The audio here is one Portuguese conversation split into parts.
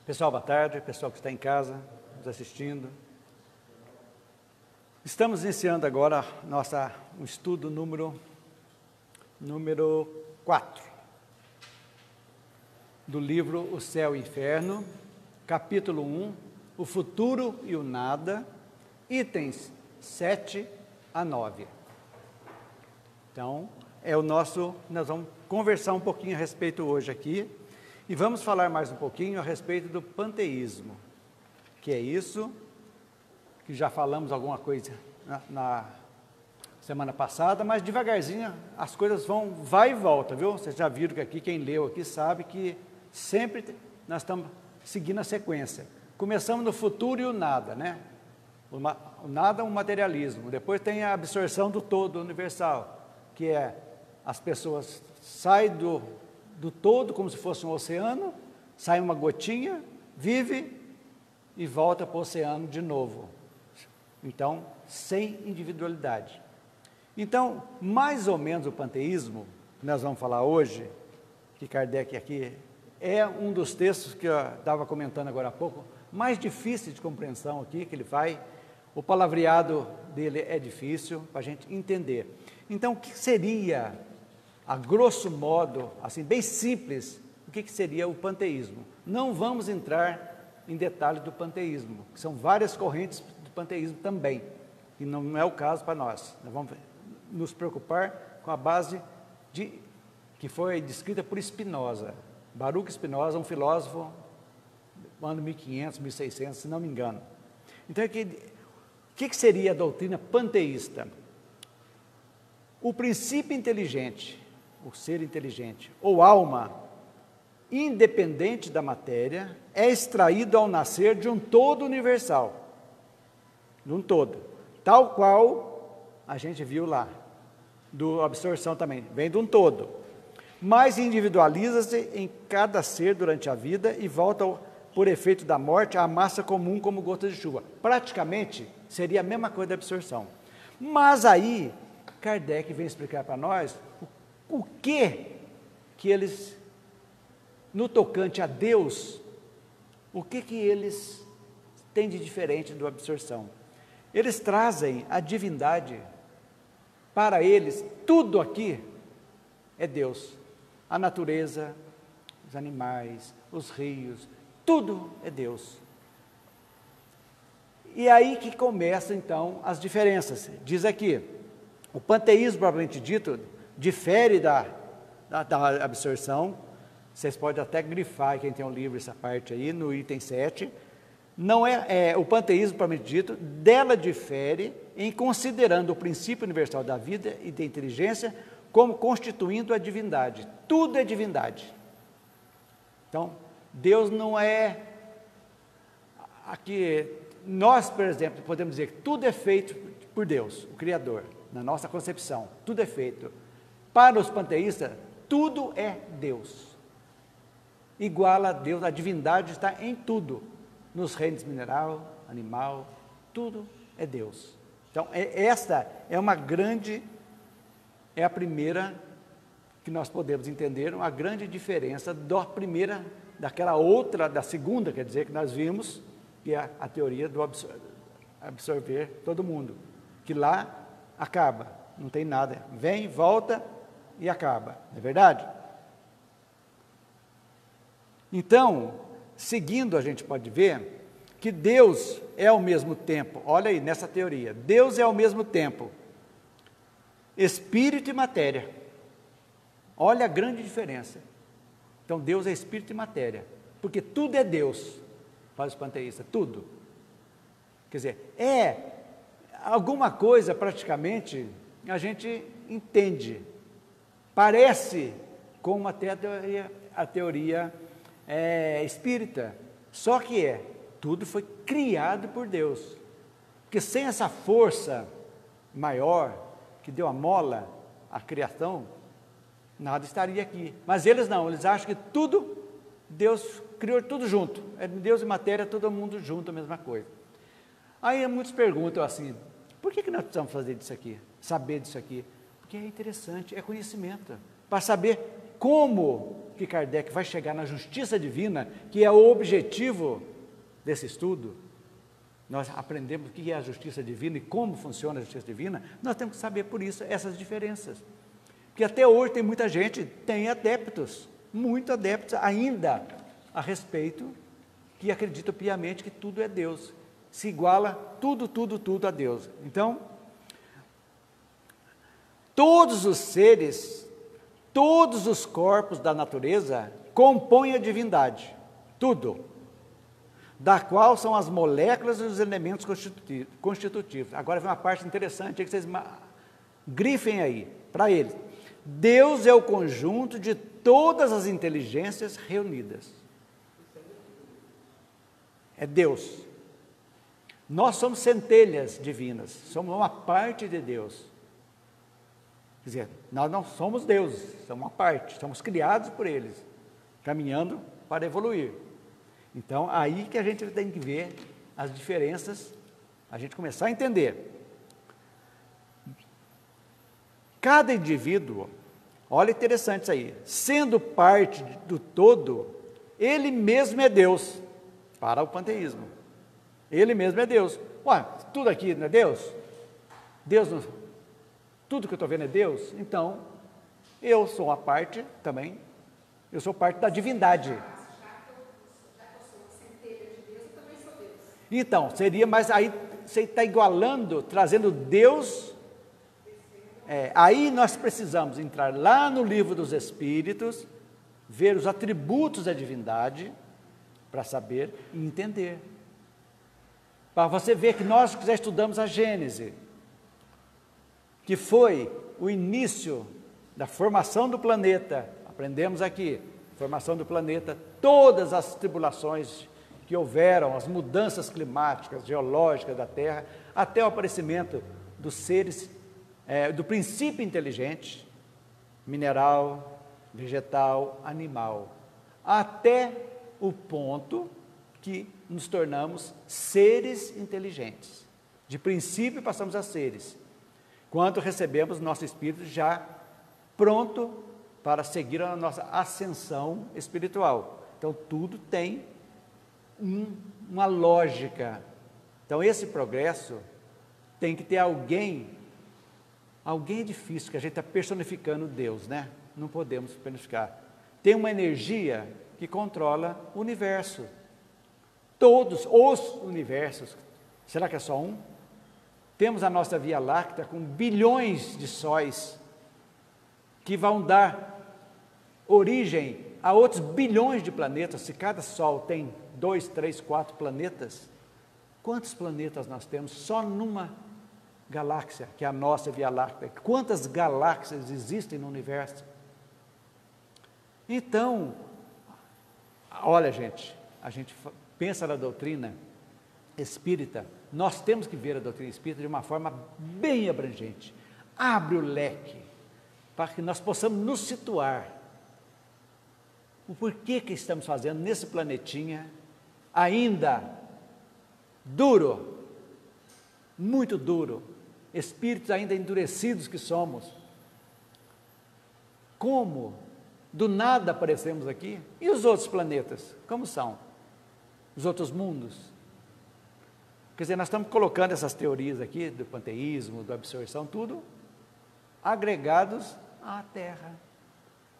Pessoal, boa tarde, pessoal que está em casa, nos assistindo. Estamos iniciando agora um estudo número 4, do livro O Céu e o Inferno, capítulo 1, O Futuro e o Nada, itens 7 a 9. Então, nós vamos conversar um pouquinho a respeito hoje aqui, e vamos falar mais um pouquinho a respeito do panteísmo, que é isso, que já falamos alguma coisa na semana passada, mas devagarzinho as coisas vai e volta, viu? Vocês já viram que aqui, quem leu aqui sabe que sempre nós estamos seguindo a sequência. Começamos no futuro e o nada, né? O nada é um materialismo, depois tem a absorção do todo universal, que é as pessoas saem do todo como se fosse um oceano, sai uma gotinha, vive e volta para o oceano de novo. Então, sem individualidade. Então, mais ou menos o panteísmo, que nós vamos falar hoje, que Kardec aqui é um dos textos que eu estava comentando agora há pouco, mais difícil de compreensão aqui, que ele vai, o palavreado dele é difícil para a gente entender. Então, o que seria, a grosso modo, assim, bem simples, o que seria o panteísmo? Não vamos entrar em detalhes do panteísmo, que são várias correntes do panteísmo também, e não é o caso para nós. Nós vamos nos preocupar com a base que foi descrita por Spinoza. Baruch Spinoza, um filósofo do ano 1500, 1600, se não me engano. Então, o que seria a doutrina panteísta? O princípio inteligente, o ser inteligente, ou alma, independente da matéria, é extraído ao nascer de um todo universal, de um todo, tal qual a gente viu lá, do absorção também, vem de um todo, mas individualiza-se em cada ser durante a vida e volta, por efeito da morte, à massa comum como gotas de chuva. Praticamente, seria a mesma coisa da absorção. Mas aí, Kardec vem explicar para nós o que eles, no tocante a Deus, o que eles têm de diferente da absorção. Eles trazem a divindade. Para eles, tudo aqui é Deus. A natureza, os animais, os rios, tudo é Deus. E aí que começam, então, as diferenças. Diz aqui, o panteísmo, propriamente dito, difere da absorção. Vocês podem até grifar, quem tem um livro, essa parte aí, no item 7. Não o panteísmo, propriamente dito, dela difere em considerando o princípio universal da vida e da inteligência como constituindo a divindade. Tudo é divindade. Então, Deus não é... Aqui, nós, por exemplo, podemos dizer que tudo é feito por Deus, o Criador, na nossa concepção. Tudo é feito. Para os panteístas, tudo é Deus. Igual a Deus, a divindade está em tudo. Nos reinos mineral, animal, tudo é Deus. Então, esta é a primeira que nós podemos entender, uma grande diferença da segunda, quer dizer, que nós vimos, que é a teoria do absorver todo mundo, que lá acaba, não tem nada, vem, volta e acaba, não é verdade? Então, seguindo, a gente pode ver que Deus é ao mesmo tempo, olha aí, nessa teoria, Deus é ao mesmo tempo espírito e matéria. Olha a grande diferença. Então, Deus é espírito e matéria, porque tudo é Deus, para os panteístas, tudo. Quer dizer, alguma coisa praticamente a gente entende, parece com até a teoria espírita, só que tudo foi criado por Deus, porque sem essa força maior que deu a mola à criação, nada estaria aqui. Mas eles não, eles acham que tudo, Deus criou tudo junto, Deus e matéria, todo mundo junto, a mesma coisa. Aí muitos perguntam assim, por que nós precisamos fazer disso aqui, saber disso aqui? Porque é interessante, é conhecimento, para saber como que Kardec vai chegar na justiça divina, que é o objetivo desse estudo, nós aprendemos o que é a justiça divina e como funciona a justiça divina, nós temos que saber por isso essas diferenças. Porque até hoje tem muita gente, tem adeptos, muito adeptos ainda a respeito, que acreditam piamente que tudo é Deus, se iguala tudo a Deus. Então, todos os seres, todos os corpos da natureza compõem a divindade, tudo, da qual são as moléculas e os elementos constitutivos. Agora vem uma parte interessante, que vocês grifem aí, para eles. Deus é o conjunto de todas as inteligências reunidas. É Deus. Nós somos centelhas divinas, somos uma parte de Deus. Quer dizer, nós não somos deuses, somos uma parte, somos criados por eles, caminhando para evoluir. Então, aí que a gente tem que ver as diferenças, a gente começar a entender. Cada indivíduo, olha interessante isso aí, sendo parte do todo, ele mesmo é Deus, para o panteísmo. Ele mesmo é Deus. Ué, tudo aqui não é Deus? Deus não... Tudo que eu estou vendo é Deus? Então, eu sou uma parte também, eu sou parte da divindade. Então, seria, mas aí você está igualando, trazendo Deus. Aí nós precisamos entrar lá no livro dos Espíritos, ver os atributos da divindade, para saber e entender. Para você ver que nós já estudamos a Gênese, que foi o início da formação do planeta, aprendemos aqui, formação do planeta, todas as tribulações que houveram, as mudanças climáticas, geológicas da Terra, até o aparecimento dos seres, do princípio inteligente, mineral, vegetal, animal, até o ponto que nos tornamos seres inteligentes. De princípio passamos a seres, quando recebemos nosso espírito já pronto para seguir a nossa ascensão espiritual. Então tudo tem uma lógica. Então esse progresso tem que ter alguém é difícil, que a gente está personificando Deus, né? Não podemos personificar. Tem uma energia que controla o universo. Todos os universos, será que é só um? Temos a nossa Via Láctea com bilhões de sóis, que vão dar origem a outros bilhões de planetas. Se cada Sol tem 2, 3, 4 planetas, quantos planetas nós temos só numa galáxia, que é a nossa Via Láctea? Quantas galáxias existem no universo? Então, olha gente, a gente pensa na doutrina espírita, nós temos que ver a doutrina espírita de uma forma bem abrangente. Abre o leque, para que nós possamos nos situar. O porquê que estamos fazendo nesse planetinha, ainda duro, muito duro, espíritos ainda endurecidos que somos. Como do nada aparecemos aqui? E os outros planetas, como são? Os outros mundos? Quer dizer, nós estamos colocando essas teorias aqui, do panteísmo, da absorção, tudo agregados à Terra.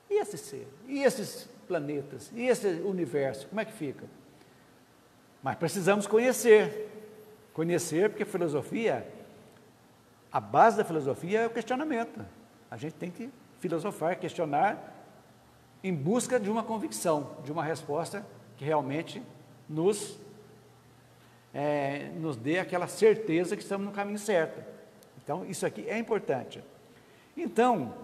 E esse ser? E esses planetas? E esse universo? Como é que fica? Mas precisamos conhecer. Conhecer, porque filosofia, a base da filosofia é o questionamento. A gente tem que filosofar, questionar, em busca de uma convicção, de uma resposta que realmente nos dê aquela certeza que estamos no caminho certo. Então, isso aqui é importante. Então,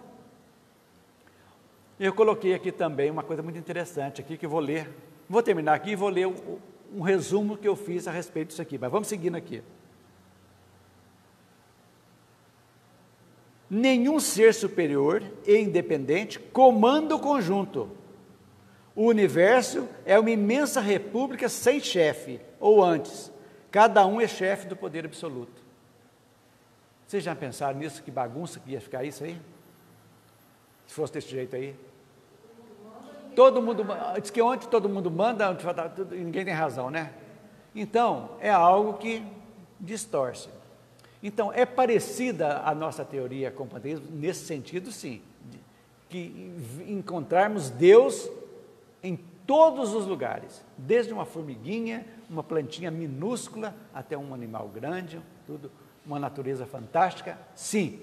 eu coloquei aqui também uma coisa muito interessante aqui, que eu vou ler. Vou terminar aqui e vou ler um resumo que eu fiz a respeito disso aqui, mas vamos seguindo aqui. Nenhum ser superior e independente comanda o conjunto. O universo é uma imensa república sem chefe, ou antes, cada um é chefe do poder absoluto. Vocês já pensaram nisso? Que bagunça que ia ficar isso aí? Se fosse desse jeito aí? todo mundo, diz que onde todo mundo manda, ninguém tem razão, né? Então, é algo que distorce. Então, é parecida a nossa teoria com o panteísmo, nesse sentido, sim, que encontrarmos Deus em todos os lugares, desde uma formiguinha, uma plantinha minúscula, até um animal grande, tudo, uma natureza fantástica, sim.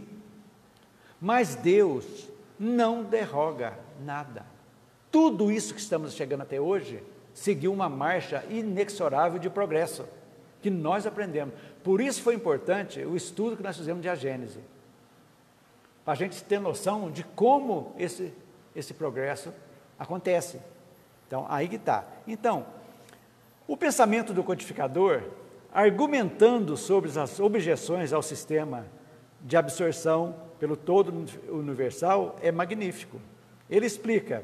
Mas Deus não derroga nada. Tudo isso que estamos chegando até hoje seguiu uma marcha inexorável de progresso, que nós aprendemos. Por isso foi importante o estudo que nós fizemos de a Gênese, para a gente ter noção de como esse progresso acontece. Então, aí que está. Então, o pensamento do codificador, argumentando sobre as objeções ao sistema de absorção pelo todo universal, é magnífico. Ele explica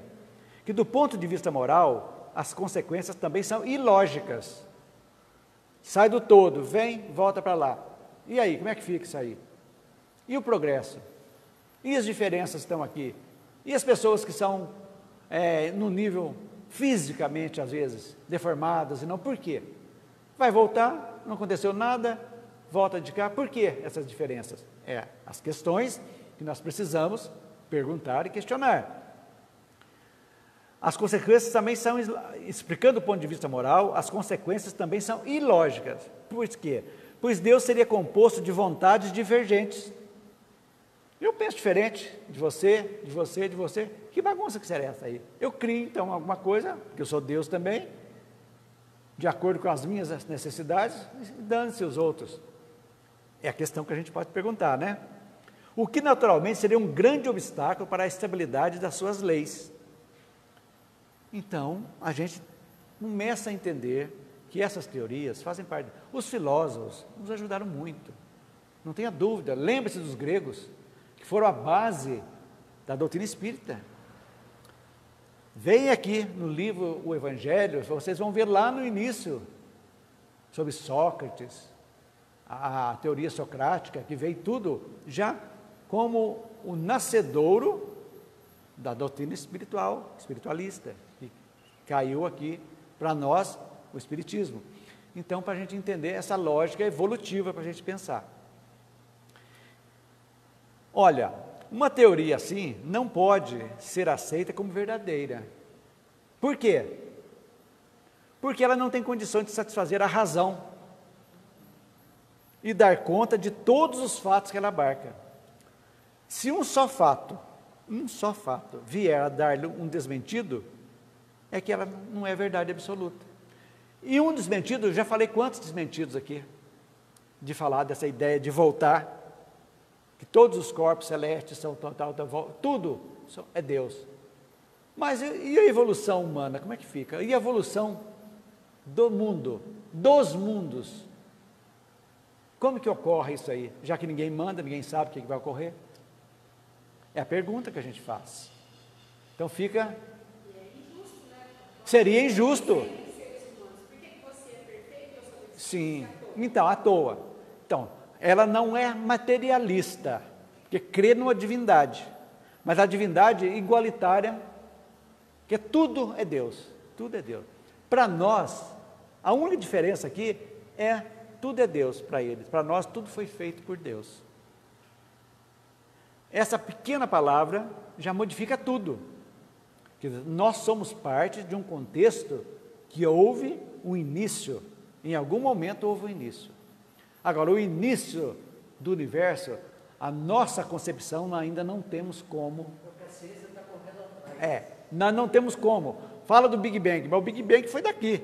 que, do ponto de vista moral, as consequências também são ilógicas. Sai do todo, vem, volta para lá. E aí, como é que fica isso aí? E o progresso? E as diferenças estão aqui? E as pessoas que são, no nível fisicamente, às vezes, deformadas, e não, por quê? Vai voltar, não aconteceu nada, volta de cá, por que essas diferenças? As questões que nós precisamos perguntar e questionar. As consequências também são, explicando do ponto de vista moral, as consequências também são ilógicas. Por quê? Pois Deus seria composto de vontades divergentes. Eu penso diferente de você, de você, de você. Que bagunça que será essa aí? Eu crio, então, alguma coisa, porque eu sou Deus também, de acordo com as minhas necessidades, e dane-se os outros. É a questão que a gente pode perguntar, né? O que, naturalmente, seria um grande obstáculo para a estabilidade das suas leis. Então, a gente começa a entender que essas teorias fazem parte. Os filósofos nos ajudaram muito, não tenha dúvida. Lembre-se dos gregos, que foram a base da doutrina espírita. Vem aqui no livro O Evangelho, vocês vão ver lá no início, sobre Sócrates, a teoria socrática, que veio tudo já como o nascedouro da doutrina espiritualista, que caiu aqui para nós, o Espiritismo. Então, para a gente entender essa lógica evolutiva, para a gente pensar. Olha, uma teoria assim não pode ser aceita como verdadeira. Por quê? Porque ela não tem condições de satisfazer a razão e dar conta de todos os fatos que ela abarca. Se um só fato vier a dar-lhe um desmentido, é que ela não é verdade absoluta. E um desmentido, já falei quantos desmentidos aqui, de falar dessa ideia de voltar, que todos os corpos celestes são tudo é Deus. Mas e a evolução humana, como é que fica? E a evolução do mundo, dos mundos? Como que ocorre isso aí? Já que ninguém manda, ninguém sabe o que vai ocorrer? É a pergunta que a gente faz. Então fica... Seria injusto. Sim, então, à toa. Então, ela não é materialista, porque crê numa divindade, mas a divindade igualitária, que tudo é Deus, tudo é Deus. Para nós, a única diferença aqui é tudo é Deus para eles, para nós tudo foi feito por Deus. Essa pequena palavra já modifica tudo. Nós somos parte de um contexto que houve um início, em algum momento houve um início. Agora, o início do universo, a nossa concepção ainda não temos como. Porque a ciência está correndo atrás. Nós não temos como. Fala do Big Bang, mas o Big Bang foi daqui,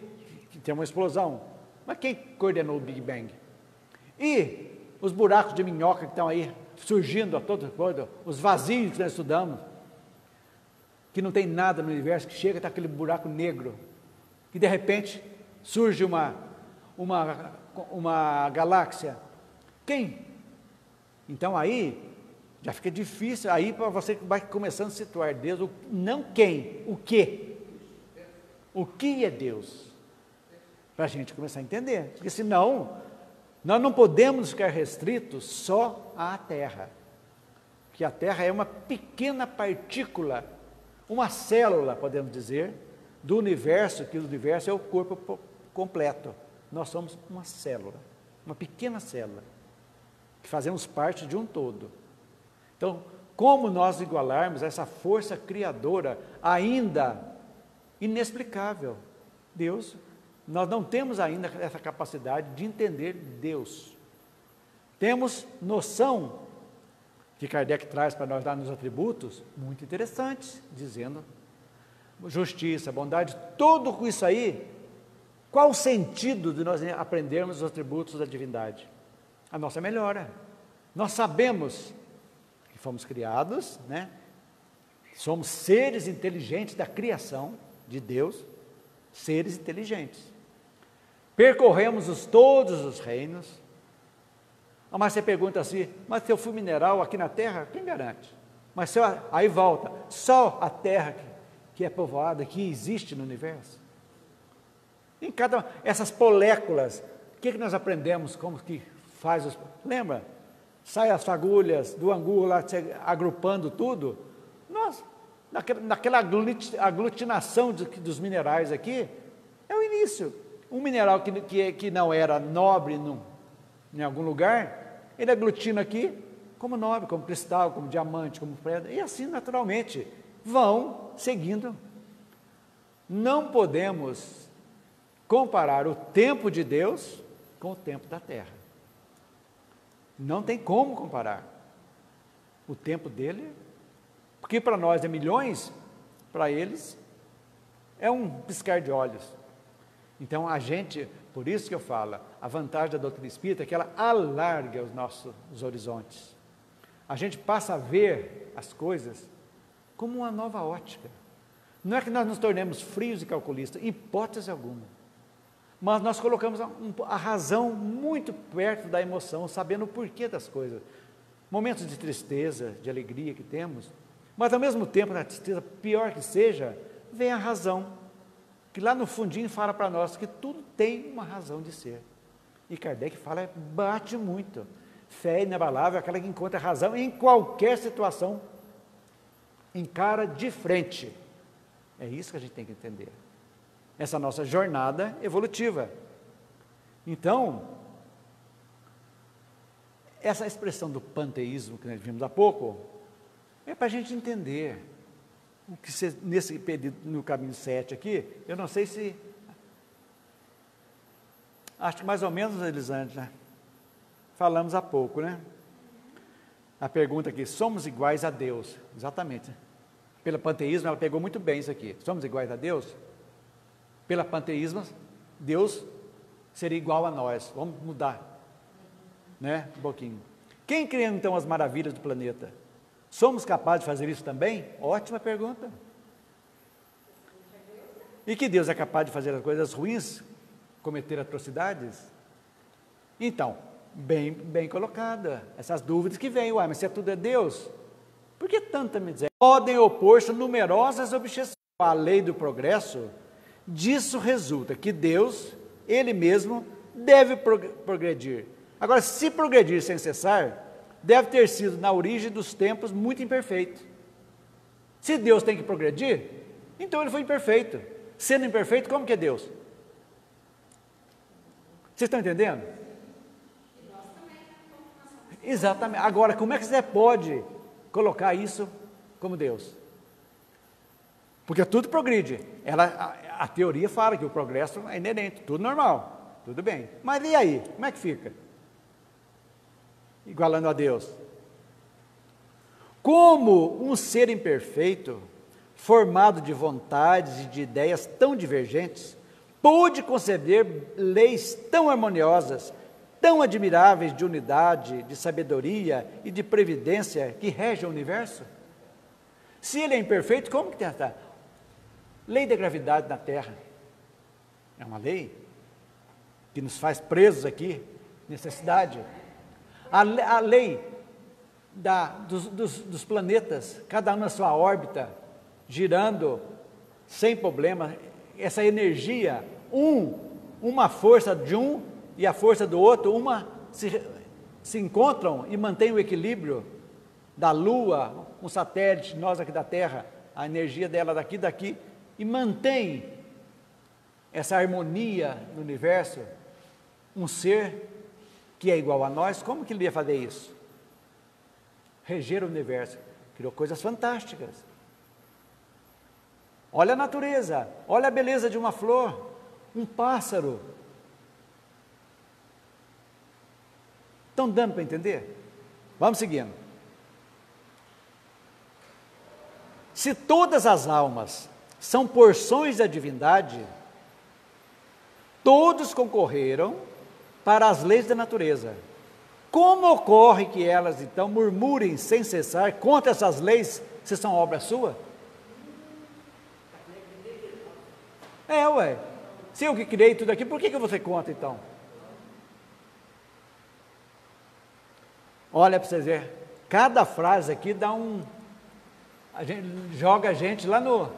que tem uma explosão. Mas quem coordenou o Big Bang? E os buracos de minhoca que estão aí surgindo a todo mundo, os vazios que nós estudamos, que não tem nada no universo, que chega, está aquele buraco negro, que de repente surge uma galáxia. Quem? Então aí já fica difícil, aí para você vai começando a situar Deus, não quem, o que? O que é Deus? Para a gente começar a entender, porque senão nós não podemos ficar restritos só à Terra, que a Terra é uma pequena partícula, uma célula, podemos dizer, do universo, que o universo é o corpo completo. Nós somos uma célula, uma pequena célula, que fazemos parte de um todo. Então, como nós igualarmos essa força criadora ainda inexplicável? Deus, nós não temos ainda essa capacidade de entender Deus. Temos noção, que Kardec traz para nós lá nos atributos, muito interessantes, dizendo justiça, bondade, tudo isso aí. Qual o sentido de nós aprendermos os atributos da divindade? A nossa melhora. Nós sabemos que fomos criados, né? Somos seres inteligentes da criação de Deus, seres inteligentes. Percorremos todos os reinos. Mas você pergunta assim, mas se eu fui mineral aqui na Terra, quem garante? Mas se eu, aí volta, só a Terra que é povoada, que existe no universo. Em cada essas moléculas, o que nós aprendemos, como que faz os... Lembra? Sai as fagulhas do angu lá, agrupando tudo. Nós, naquela aglutinação dos minerais aqui, é o início. Um mineral que não era nobre em algum lugar, ele aglutina aqui como nobre, como cristal, como diamante, como pedra, e assim naturalmente vão seguindo. Não podemos comparar o tempo de Deus com o tempo da terra. Não tem como comparar o tempo dele, porque para nós é milhões, para eles é um piscar de olhos. Então a gente, por isso que eu falo, a vantagem da doutrina espírita é que ela alarga os nossos horizontes. A gente passa a ver as coisas como uma nova ótica. Não é que nós nos tornemos frios e calculistas, em hipótese alguma. Mas nós colocamos a razão muito perto da emoção, sabendo o porquê das coisas. Momentos de tristeza, de alegria que temos, mas ao mesmo tempo, na tristeza, pior que seja, vem a razão, que lá no fundinho fala para nós que tudo tem uma razão de ser. E Kardec fala, bate muito. Fé inabalável é aquela que encontra razão em qualquer situação, encara de frente. É isso que a gente tem que entender. Essa nossa jornada evolutiva. Então, essa expressão do panteísmo que nós vimos há pouco, é para a gente entender o que nesse período, no caminho 7 aqui, eu não sei se, acho que mais ou menos, Elisângela, né? Falamos há pouco, né? A pergunta aqui, somos iguais a Deus? Exatamente. Pelo panteísmo, ela pegou muito bem isso aqui. Somos iguais a Deus? Pela panteísmo, Deus seria igual a nós. Vamos mudar, né? Um pouquinho. Quem criou então as maravilhas do planeta? Somos capazes de fazer isso também? Ótima pergunta. E que Deus é capaz de fazer as coisas ruins, cometer atrocidades? Então, bem colocada, essas dúvidas que vêm, mas se tudo é Deus, por que tanta miséria? Podem opor-se numerosas objeções à lei do progresso. Disso resulta que Deus, Ele mesmo, deve progredir. Agora, se progredir sem cessar, deve ter sido, na origem dos tempos, muito imperfeito. Se Deus tem que progredir, então Ele foi imperfeito. Sendo imperfeito, como que é Deus? Vocês estão entendendo? Exatamente. Agora, como é que você pode colocar isso como Deus? Porque tudo progride. A teoria fala que o progresso é inerente, tudo normal, tudo bem. Mas e aí? Como é que fica? Igualando a Deus. Como um ser imperfeito, formado de vontades e de ideias tão divergentes, pôde conceber leis tão harmoniosas, tão admiráveis de unidade, de sabedoria e de previdência que regem o universo? Se ele é imperfeito, como que tem essa lei da gravidade na Terra? É uma lei que nos faz presos aqui, necessidade. A lei dos planetas, cada um na sua órbita, girando sem problema, essa energia, uma força de um e a força do outro, se encontram e mantêm o equilíbrio da Lua, um satélite, nós aqui da Terra, a energia dela daqui, e mantém essa harmonia no universo, um ser que é igual a nós, como que ele ia fazer isso? Reger o universo. Criou coisas fantásticas. Olha a natureza, olha a beleza de uma flor, um pássaro. Estão dando para entender? Vamos seguindo. Se todas as almas são porções da divindade, todos concorreram para as leis da natureza. Como ocorre que elas, então, murmurem sem cessar contra essas leis, se são obra sua? Ué. Se eu que criei tudo aqui, por que você conta, então? Olha para vocês verem, cada frase aqui dá joga a gente lá no...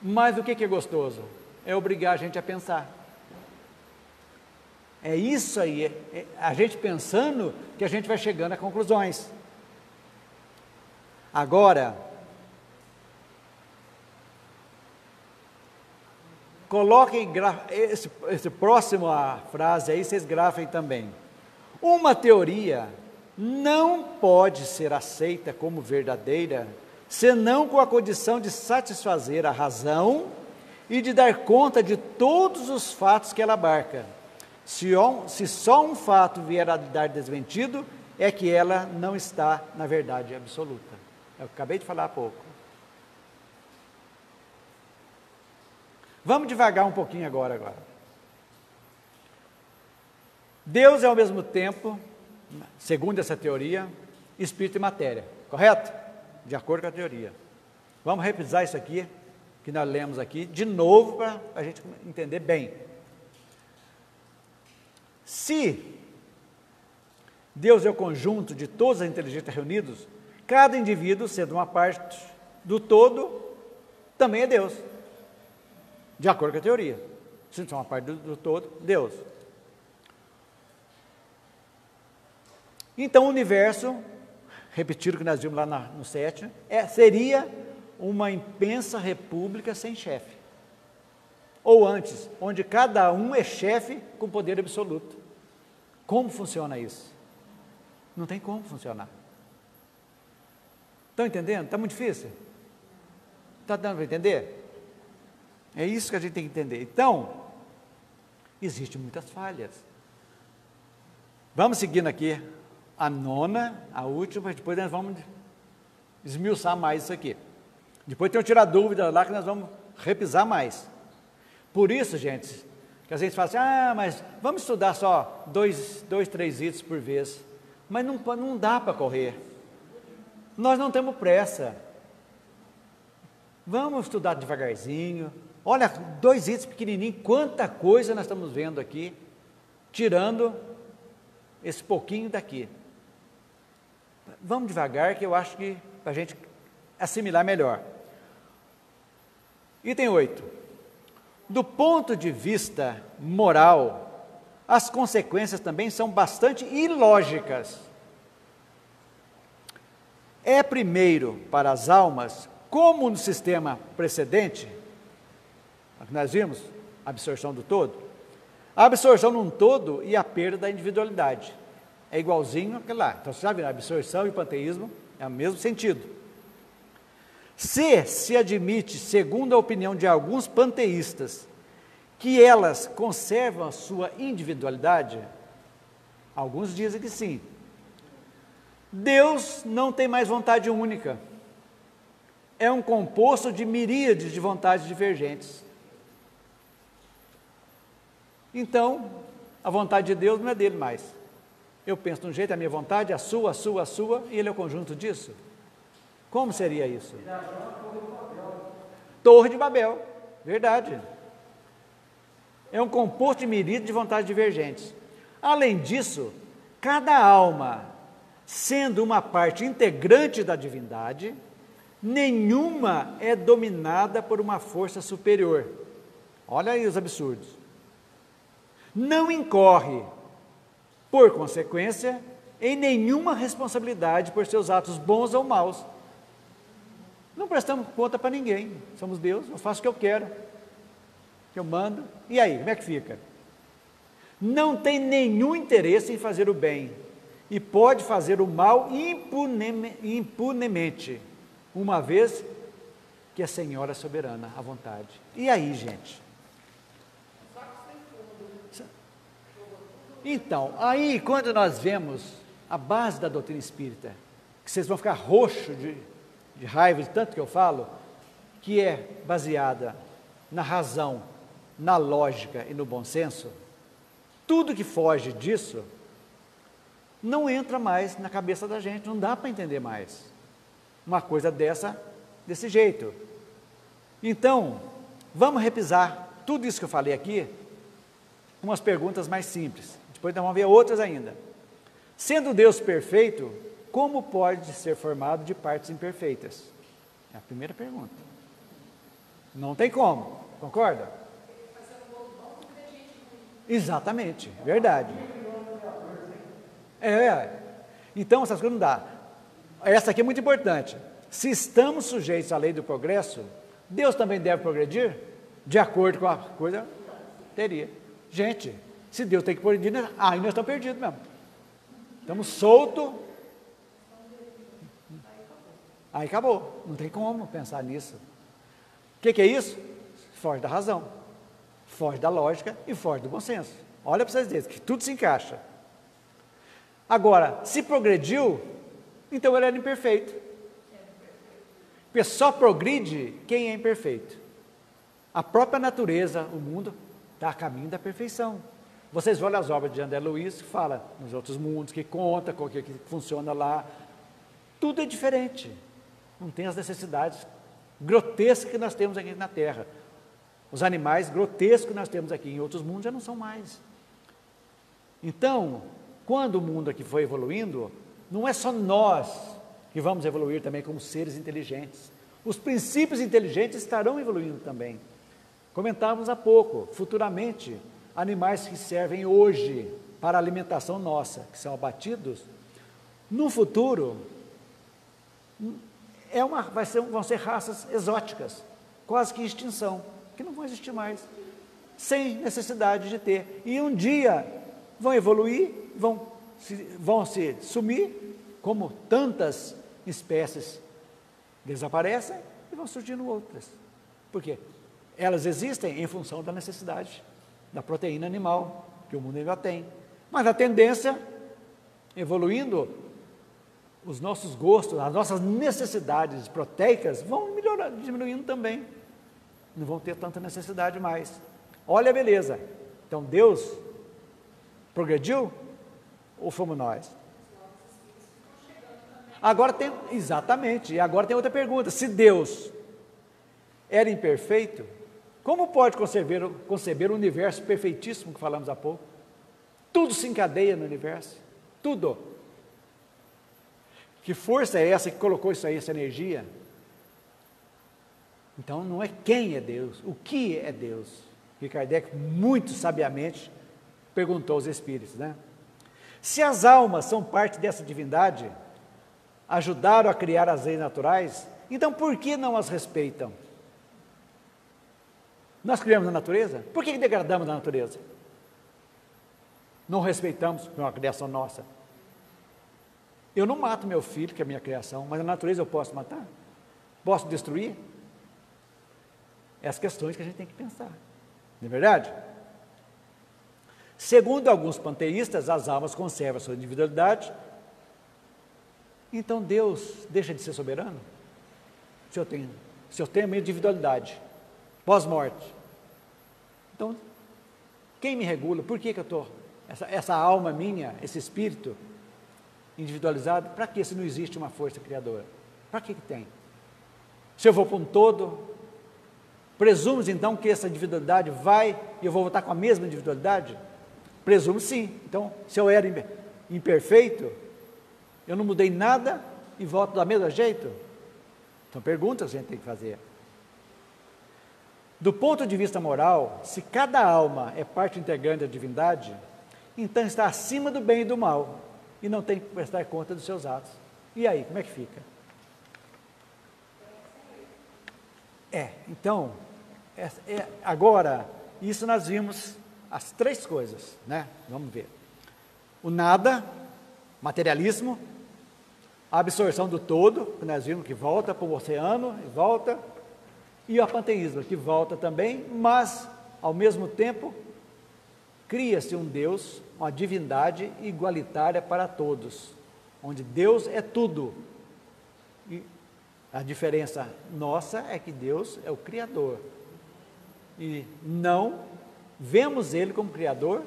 Mas o que é gostoso? É obrigar a gente a pensar. É isso aí, é a gente pensando que a gente vai chegando a conclusões. Agora, coloquem esse próximo frase aí, vocês grafem também. Uma teoria não pode ser aceita como verdadeira, senão com a condição de satisfazer a razão e de dar conta de todos os fatos que ela abarca. Se só um fato vier a dar desmentido, é que ela não está na verdade absoluta. Eu acabei de falar há pouco. Vamos devagar um pouquinho agora. Deus é ao mesmo tempo, segundo essa teoria, espírito e matéria, correto? De acordo com a teoria. Vamos revisar isso aqui, que nós lemos aqui, de novo, para a gente entender bem. Se Deus é o conjunto de todas as inteligências reunidas, cada indivíduo, sendo uma parte do todo, também é Deus. De acordo com a teoria. Se são uma parte do todo, Deus. Então o universo, repetindo o que nós vimos lá no 7, seria uma imensa república sem chefe. Ou antes, onde cada um é chefe com poder absoluto. Como funciona isso? Não tem como funcionar. Estão entendendo? Está muito difícil? Está dando para entender? É isso que a gente tem que entender. Então, existem muitas falhas. Vamos seguindo aqui a nona, a última, depois nós vamos esmiuçar mais isso aqui. Depois tem que tirar dúvida lá que nós vamos repisar mais. Por isso, gente, que a gente fala assim, mas vamos estudar só 2, 3 itens por vez. Mas não dá para correr. Nós não temos pressa. Vamos estudar devagarzinho. Olha, 2 itens pequenininhos, quanta coisa nós estamos vendo aqui, tirando esse pouquinho daqui. Vamos devagar, que eu acho que para a gente assimilar melhor. Item 8. Do ponto de vista moral, as consequências também são bastante ilógicas. É primeiro para as almas, como no sistema precedente, nós vimos a absorção do todo, a absorção num todo e a perda da individualidade. É igualzinho aquilo lá. Então, você já viu, a absorção e o panteísmo é o mesmo sentido. Se admite, segundo a opinião de alguns panteístas, que elas conservam a sua individualidade, alguns dizem que sim. Deus não tem mais vontade única. É um composto de miríades de vontades divergentes. Então, a vontade de Deus não é dele mais. Eu penso de um jeito, a minha vontade, a sua, e ele é o conjunto disso. Como seria isso? Torre de Babel, verdade. É um composto de miríades de vontades divergentes. Além disso, cada alma, sendo uma parte integrante da divindade, nenhuma é dominada por uma força superior. Olha aí os absurdos. Não incorre, por consequência, em nenhuma responsabilidade por seus atos bons ou maus. Não prestamos conta para ninguém. Somos Deus, eu faço o que eu quero, que eu mando. E aí, como é que fica? Não tem nenhum interesse em fazer o bem e pode fazer o mal impunemente, uma vez que a Senhora é soberana, à vontade. E aí, gente? Então, aí quando nós vemos a base da doutrina espírita, que vocês vão ficar roxos de raiva de tanto que eu falo, que é baseada na razão, na lógica e no bom senso, tudo que foge disso não entra mais na cabeça da gente, não dá para entender mais uma coisa desse jeito. Então, vamos repisar tudo isso que eu falei aqui, umas perguntas mais simples, depois nós vamos ver outras ainda. Sendo Deus perfeito, como pode ser formado de partes imperfeitas? É a primeira pergunta. Não tem como, concorda? Exatamente, verdade. Então essas coisas não dá. Essa aqui é muito importante. Se estamos sujeitos à lei do progresso, Deus também deve progredir? De acordo com a coisa, teria. Gente, se Deus tem que progredir, aí nós estamos perdidos mesmo. Estamos soltos. Aí acabou. Não tem como pensar nisso. O que é isso? Foge da razão, foge da lógica e foge do bom senso. Olha para vocês verem que tudo se encaixa. Agora, se progrediu, então ele era imperfeito. Porque só progride quem é imperfeito. A própria natureza, o mundo, está a caminho da perfeição. Vocês olham as obras de André Luiz, que fala nos outros mundos, que conta com o que funciona lá. Tudo é diferente. Não tem as necessidades grotescas que nós temos aqui na Terra. Os animais grotescos que nós temos aqui em outros mundos já não são mais. Então, quando o mundo aqui foi evoluindo, não é só nós que vamos evoluir também como seres inteligentes. Os princípios inteligentes estarão evoluindo também. Comentávamos há pouco, futuramente, animais que servem hoje para a alimentação nossa, que são abatidos, no futuro, vão ser raças exóticas, quase que em extinção, que não vão existir mais, sem necessidade de ter. E um dia vão evoluir, vão se sumir, como tantas espécies desaparecem e vão surgindo outras. Por quê? Elas existem em função da necessidade da proteína animal, que o mundo ainda tem. Mas a tendência, evoluindo, os nossos gostos, as nossas necessidades proteicas vão diminuindo também. Não vão ter tanta necessidade mais. Olha a beleza. Então Deus progrediu ou fomos nós? Exatamente, e agora tem outra pergunta. Se Deus era imperfeito, como pode conceber o universo perfeitíssimo que falamos há pouco? Tudo se encadeia no universo, tudo. Que força é essa que colocou isso aí, essa energia? Então não é quem é Deus, o que é Deus? Que Kardec muito sabiamente perguntou aos espíritos, né? Se as almas são parte dessa divindade, ajudaram a criar as leis naturais, então por que não as respeitam? Nós criamos a natureza, por que degradamos a natureza? Não respeitamos uma criação nossa. Eu não mato meu filho, que é a minha criação, mas a natureza eu posso matar? Posso destruir? Essas questões que a gente tem que pensar, não é verdade? Segundo alguns panteístas, as almas conservam a sua individualidade. Então Deus deixa de ser soberano? Se eu tenho a minha individualidade, pós-morte, então quem me regula? Por que eu estou, essa alma minha, esse espírito individualizado, para que se não existe uma força criadora? Para que tem? Se eu vou para um todo, presumes então que essa individualidade vai e eu vou voltar com a mesma individualidade? Presumo sim. Então, se eu era imperfeito, eu não mudei nada e volto do mesmo jeito? São perguntas que a gente tem que fazer. Do ponto de vista moral, se cada alma é parte integrante da divindade, então está acima do bem e do mal, e não tem que prestar conta dos seus atos. E aí, como é que fica? Então, agora, isso nós vimos as três coisas, né? Vamos ver. O nada, materialismo, a absorção do todo, que nós vimos que volta para o oceano e volta, e o panteísmo, que volta também, mas, ao mesmo tempo, cria-se um Deus, uma divindade igualitária para todos, onde Deus é tudo. E a diferença nossa é que Deus é o Criador. E não vemos Ele como Criador,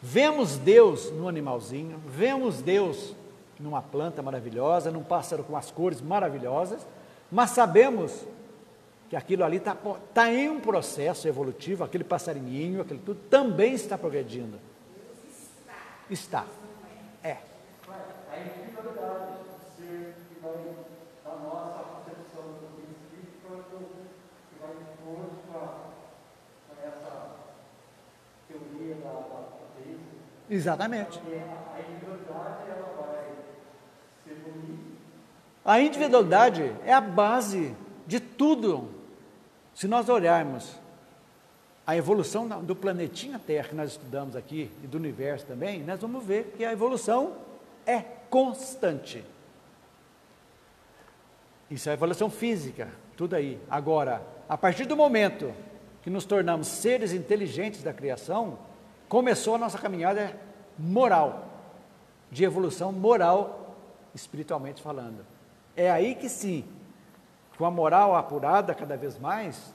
vemos Deus no animalzinho, vemos Deus numa planta maravilhosa, num pássaro com as cores maravilhosas, mas sabemos que aquilo ali está em um processo evolutivo, aquele passarinho, aquele tudo também está progredindo. Está. É. A individualidade do ser que vai da nossa concepção do espírito que vai depois com essa teoria da teísmo. Exatamente. A individualidade ela vai se evoluir. A individualidade é a base de tudo. Se nós olharmos a evolução do planetinha Terra que nós estudamos aqui e do universo também, nós vamos ver que a evolução é constante. Isso é a evolução física, tudo aí. Agora, a partir do momento que nos tornamos seres inteligentes da criação, começou a nossa caminhada moral, de evolução moral, espiritualmente falando. É aí que sim, com a moral apurada cada vez mais,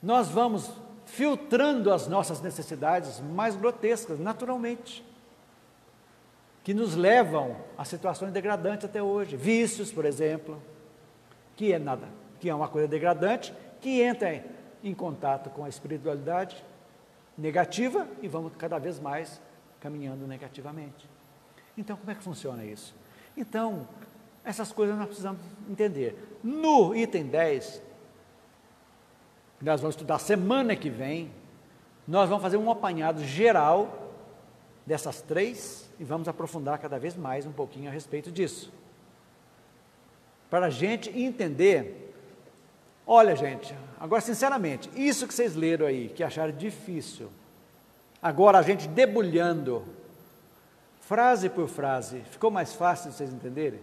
nós vamos filtrando as nossas necessidades mais grotescas, naturalmente, que nos levam a situações degradantes até hoje. Vícios, por exemplo, que é uma coisa degradante, que entra em contato com a espiritualidade negativa e vamos cada vez mais caminhando negativamente. Então, como é que funciona isso? Então, essas coisas nós precisamos entender. No item 10, que nós vamos estudar semana que vem, nós vamos fazer um apanhado geral dessas três e vamos aprofundar cada vez mais um pouquinho a respeito disso. Para a gente entender, olha gente, agora sinceramente, isso que vocês leram aí, que acharam difícil, agora a gente debulhando, frase por frase, ficou mais fácil de vocês entenderem?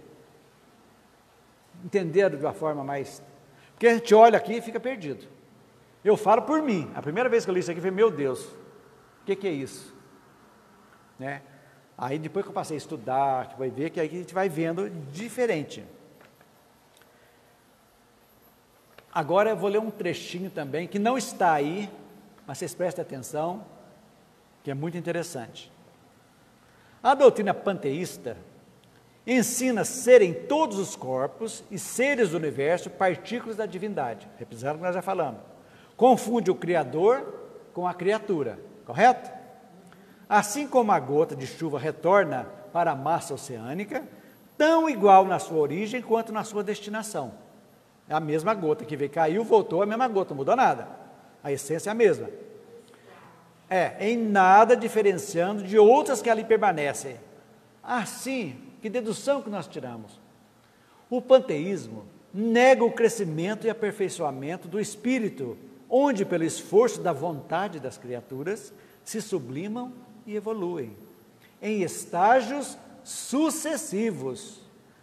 Entenderam de uma forma mais... Porque a gente olha aqui e fica perdido. Eu falo por mim, a primeira vez que eu li isso aqui, eu falei, meu Deus, o que é isso? Né? Aí depois que eu passei a estudar, que vai ver que aí a gente vai vendo diferente. Agora eu vou ler um trechinho também, que não está aí, mas vocês prestem atenção, que é muito interessante. A doutrina panteísta ensina serem todos os corpos e seres do universo partículas da divindade, representando o que nós já falamos. Confunde o Criador com a criatura, correto? Assim como a gota de chuva retorna para a massa oceânica, tão igual na sua origem quanto na sua destinação. É a mesma gota que veio, caiu, voltou, a mesma gota, não mudou nada. A essência é a mesma. Em nada diferenciando de outras que ali permanecem. Assim, que dedução que nós tiramos? O panteísmo nega o crescimento e aperfeiçoamento do espírito, onde, pelo esforço da vontade das criaturas, se sublimam e evoluem, em estágios sucessivos,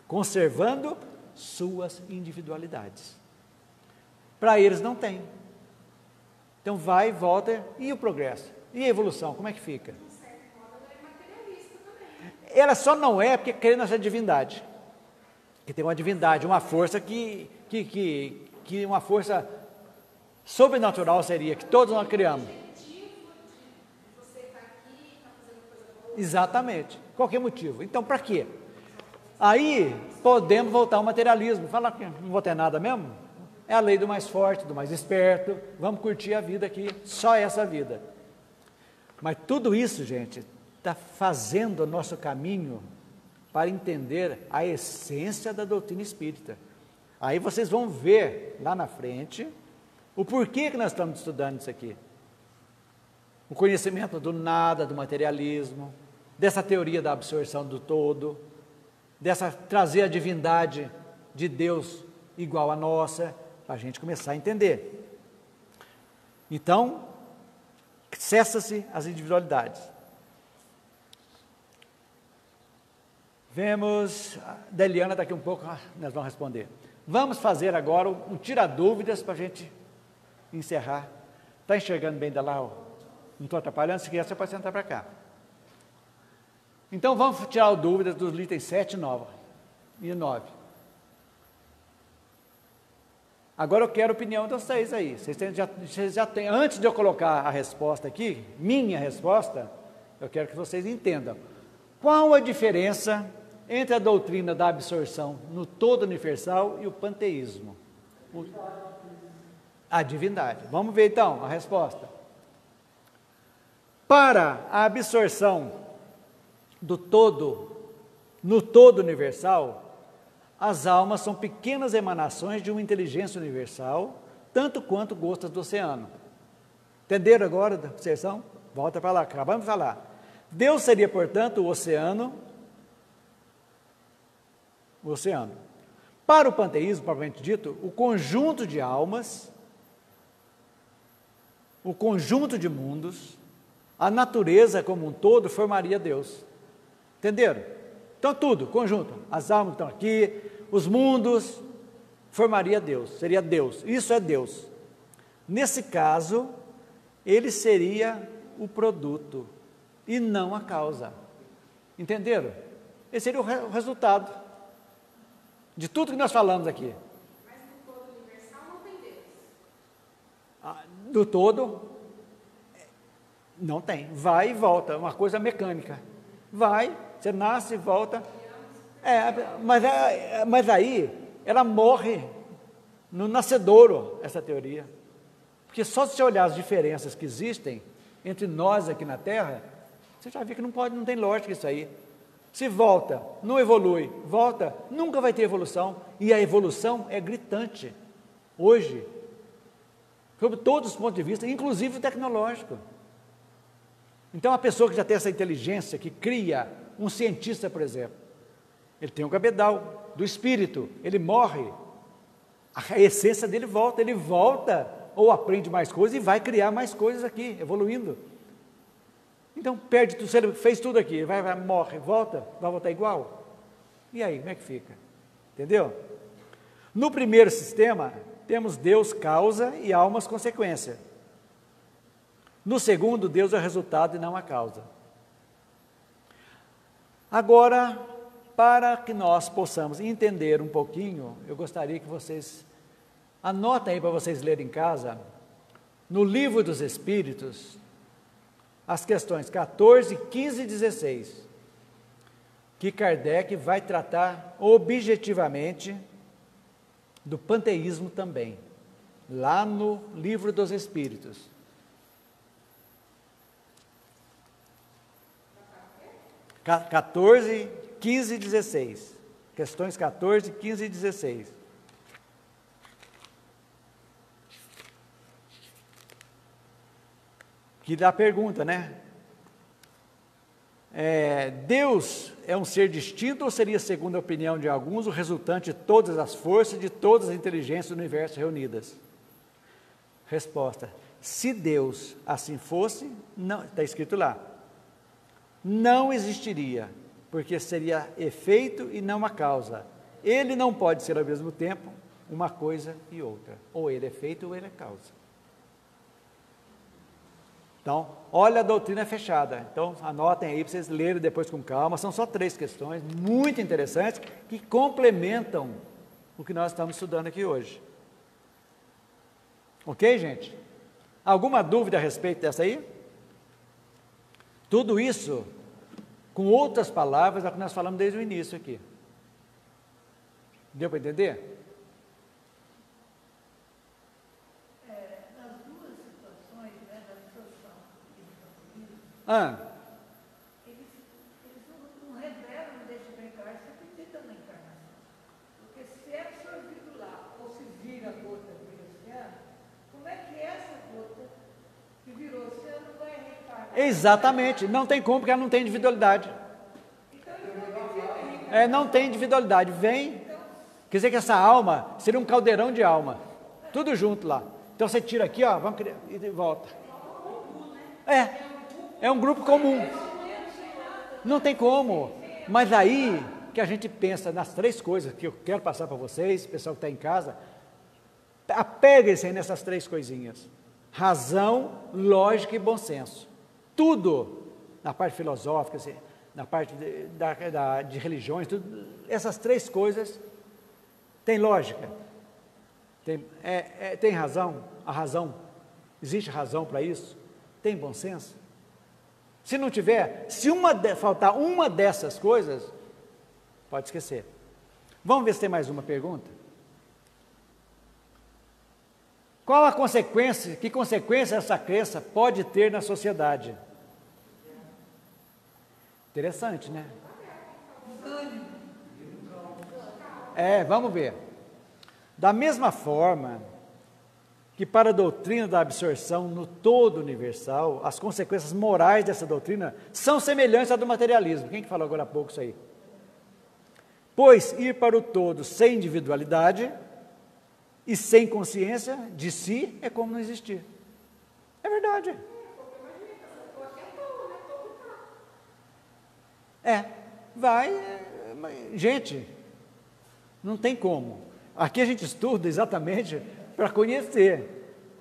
conservando suas individualidades. Para eles não tem. Então vai, volta, e o progresso? E a evolução, como é que fica? Ela só não é porque crê nessa divindade. Que tem uma divindade, uma força que uma força sobrenatural seria, que todos nós criamos. Exatamente, qualquer motivo. Então, para quê? Aí podemos voltar ao materialismo, falar que não vou ter nada mesmo, é a lei do mais forte, do mais esperto, vamos curtir a vida aqui, só essa vida. Mas tudo isso, gente, está fazendo o nosso caminho para entender a essência da doutrina espírita. Aí vocês vão ver lá na frente o porquê que nós estamos estudando isso aqui. O conhecimento do nada, do materialismo, dessa teoria da absorção do todo, dessa trazer a divindade de Deus igual à nossa, para a gente começar a entender. Então, cessa-se as individualidades. Vemos, da Eliana daqui um pouco, nós vamos responder. Vamos fazer agora um tira-dúvidas para a gente encerrar. Está enxergando bem da lá? Não estou atrapalhando? Se quiser, você pode sentar para cá. Então, vamos tirar dúvidas dos itens 7 e 9. Agora eu quero a opinião de vocês aí. Vocês já têm, antes de eu colocar a resposta aqui, minha resposta, eu quero que vocês entendam. Qual a diferença entre a doutrina da absorção no todo universal e o panteísmo? A divindade. Vamos ver então a resposta. Para a absorção do todo, no todo universal, as almas são pequenas emanações de uma inteligência universal, tanto quanto gotas do oceano. Entenderam agora da observação? Volta para lá, acabamos de falar. Deus seria, portanto, o oceano. Para o panteísmo, propriamente dito, o conjunto de almas, o conjunto de mundos, a natureza como um todo formaria Deus. Entenderam? Então tudo, conjunto, as almas que estão aqui, os mundos, formaria Deus, seria Deus, isso é Deus. Nesse caso, ele seria o produto e não a causa. Entenderam? Esse seria o resultado de tudo que nós falamos aqui. Mas no todo universal não tem Deus. Do todo, não tem. Vai e volta, uma coisa mecânica. Vai, você nasce e volta. Mas aí, ela morre no nascedouro, essa teoria. Porque só se você olhar as diferenças que existem entre nós aqui na Terra, você já vê que não tem lógica isso aí. Se volta, não evolui, volta, nunca vai ter evolução. E a evolução é gritante, hoje, sob todos os pontos de vista, inclusive o tecnológico. Então, a pessoa que já tem essa inteligência, que cria, um cientista, por exemplo, ele tem um cabedal do espírito, ele morre, a essência dele volta, ele volta ou aprende mais coisas e vai criar mais coisas aqui, evoluindo. Então, perde tudo, ele fez tudo aqui, morre, volta, vai voltar igual. E aí, como é que fica? Entendeu? No primeiro sistema, temos Deus causa e almas consequência. No segundo, Deus é o resultado e não a causa. Agora, para que nós possamos entender um pouquinho, eu gostaria que vocês anotem aí para vocês lerem em casa, no Livro dos Espíritos, as questões 14, 15 e 16, que Kardec vai tratar objetivamente do panteísmo também, lá no Livro dos Espíritos. 14, 15 e 16. Questões 14, 15 e 16. Que dá a pergunta, né? Deus é um ser distinto ou seria, segundo a opinião de alguns, o resultante de todas as forças e de todas as inteligências do universo reunidas? Resposta: se Deus assim fosse, não, está escrito lá, não existiria, porque seria efeito e não a causa. Ele não pode ser ao mesmo tempo uma coisa e outra, ou ele é efeito ou ele é causa. Então, olha a doutrina fechada. Então, anotem aí para vocês lerem depois com calma. São só 3 questões muito interessantes que complementam o que nós estamos estudando aqui hoje. Ok, gente? Alguma dúvida a respeito dessa aí? Tudo isso, com outras palavras, é o que nós falamos desde o início aqui. Deu para entender? Nas duas situações, né, da absorção e do panteísmo, eles não revelam, não deixam bem claro, você acredita na encarnação. Porque se é absorvido lá, ou se vira a gota, vira oceano, como é que essa gota que virou oceano vai reencarnar? Exatamente, não tem como, porque ela não tem individualidade. Então eles não acreditam em reencarnação. Não tem individualidade, vem, quer dizer que essa alma seria um caldeirão de alma. Tudo junto lá. Então você tira aqui, ó, vamos criar, e volta. É um grupo comum. Não tem como. Mas aí que a gente pensa nas três coisas que eu quero passar para vocês, pessoal que está em casa, apeguem-se aí nessas três coisinhas: razão, lógica e bom senso. Tudo, na parte filosófica, assim, na parte de religiões, tudo, essas três coisas tem lógica, tem razão, a razão, existe razão para isso, tem bom senso. Se não tiver, se faltar uma dessas coisas, pode esquecer. Vamos ver se tem mais uma pergunta? Qual a consequência, que consequência essa crença pode ter na sociedade? Interessante, né? Vamos ver. Da mesma forma que para a doutrina da absorção no todo universal, as consequências morais dessa doutrina são semelhantes à do materialismo. Quem que falou agora há pouco isso aí? Pois ir para o todo sem individualidade e sem consciência de si é como não existir. É verdade. Gente, não tem como. Aqui a gente estuda exatamente para conhecer,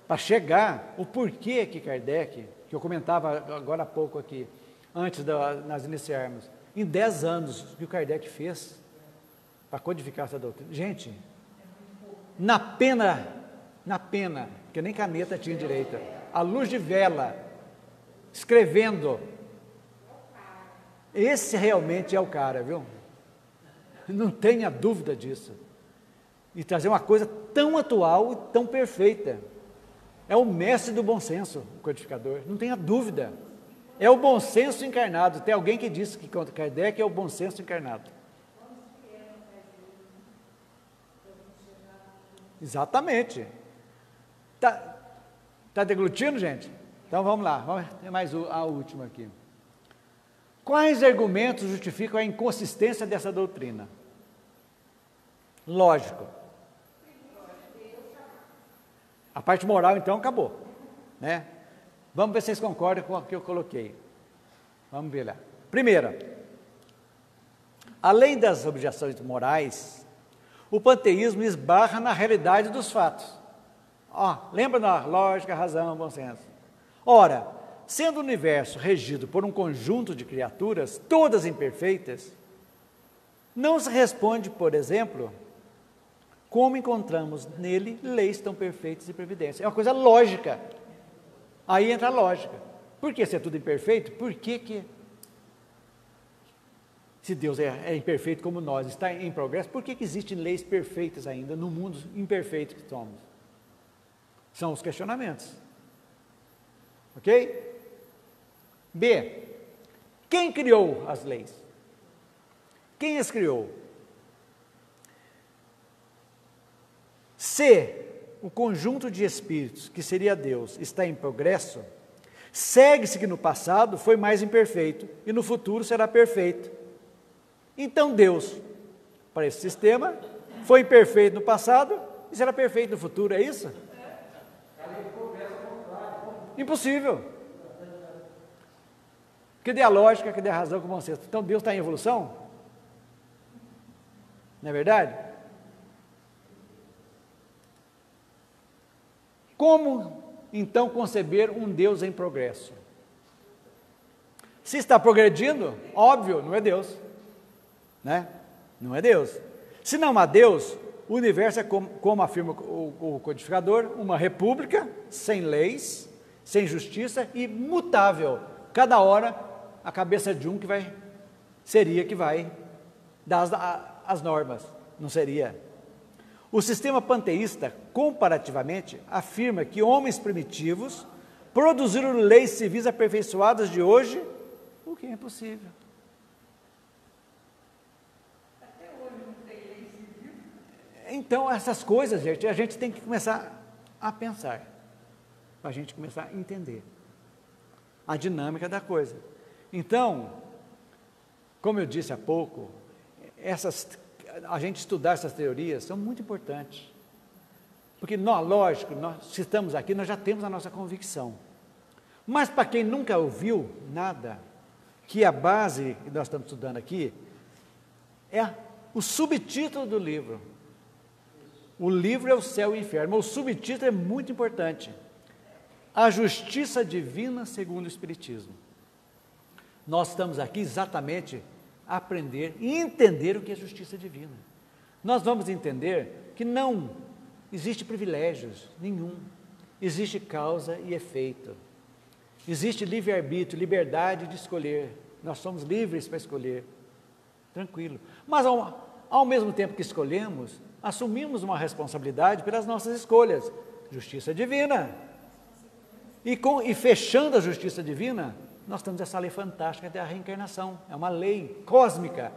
para chegar o porquê que Kardec, que eu comentava agora há pouco aqui, antes de nós iniciarmos, em 10 anos, o que o Kardec fez para codificar essa doutrina. Gente, na pena, porque nem caneta tinha direita, à luz de vela, escrevendo. Esse realmente é o cara, viu? Não tenha dúvida disso. E trazer uma coisa tão atual e tão perfeita. É o mestre do bom senso, o codificador, não tenha dúvida. É o bom senso encarnado. Tem alguém que disse que Kardec é o bom senso encarnado. Exatamente. Tá deglutindo, gente? Então vamos lá, tem mais a última aqui. Quais argumentos justificam a inconsistência dessa doutrina? Lógico. A parte moral, então, acabou, né? Vamos ver se vocês concordam com o que eu coloquei. Vamos ver lá. Primeira, além das objeções morais, o panteísmo esbarra na realidade dos fatos. Lembra da lógica, razão, bom senso. Ora, sendo o universo regido por um conjunto de criaturas, todas imperfeitas, não se responde, por exemplo, como encontramos nele leis tão perfeitas e previdência. É uma coisa lógica. Aí entra a lógica. Por que se é tudo imperfeito? Por que se Deus é imperfeito como nós, está em progresso, por que existem leis perfeitas ainda no mundo imperfeito que somos? São os questionamentos. Ok? B. Quem criou as leis? Quem as criou? Se o conjunto de espíritos, que seria Deus, está em progresso, segue-se que no passado foi mais imperfeito e no futuro será perfeito. Então Deus, para esse sistema, foi imperfeito no passado e será perfeito no futuro, é isso? Impossível. Cadê a lógica, cadê a razão com o bom senso? Então Deus está em evolução? Não é verdade? Como, então, conceber um Deus em progresso? Se está progredindo, óbvio, não é Deus, né? Não é Deus. Se não há Deus, o universo é, como afirma o codificador, uma república, sem leis, sem justiça e mutável. Cada hora, a cabeça de um que vai dar as normas, não seria? O sistema panteísta, comparativamente, afirma que homens primitivos produziram leis civis aperfeiçoadas de hoje, o que é impossível. Até hoje não tem lei civil. Então, essas coisas, gente, a gente tem que começar a pensar, para a gente começar a entender a dinâmica da coisa. Então, como eu disse há pouco, a gente estudar essas teorias são muito importantes. Porque nós, lógico, se estamos aqui, nós já temos a nossa convicção. Mas para quem nunca ouviu nada, que a base que nós estamos estudando aqui é o subtítulo do livro. O livro é o céu e o inferno, mas o subtítulo é muito importante. A justiça divina segundo o Espiritismo. Nós estamos aqui exatamente a aprender e entender o que é justiça divina. Nós vamos entender que não existe privilégios nenhum, existe causa e efeito. Existe livre-arbítrio, liberdade de escolher. Nós somos livres para escolher. Tranquilo. Mas ao mesmo tempo que escolhemos, assumimos uma responsabilidade pelas nossas escolhas. Justiça divina. E fechando a justiça divina, nós temos essa lei fantástica da reencarnação. É uma lei cósmica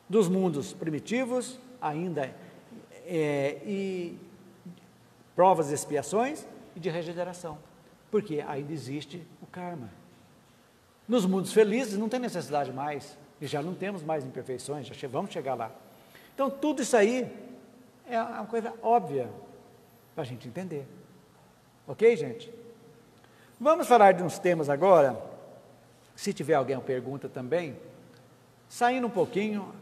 dos mundos primitivos, ainda e provas e expiações e de regeneração. Porque ainda existe o karma. Nos mundos felizes não tem necessidade mais, e já não temos mais imperfeições, vamos chegar lá. Então tudo isso aí é uma coisa óbvia para a gente entender. Ok, gente? Vamos falar de uns temas agora, se tiver alguém com pergunta também, saindo um pouquinho,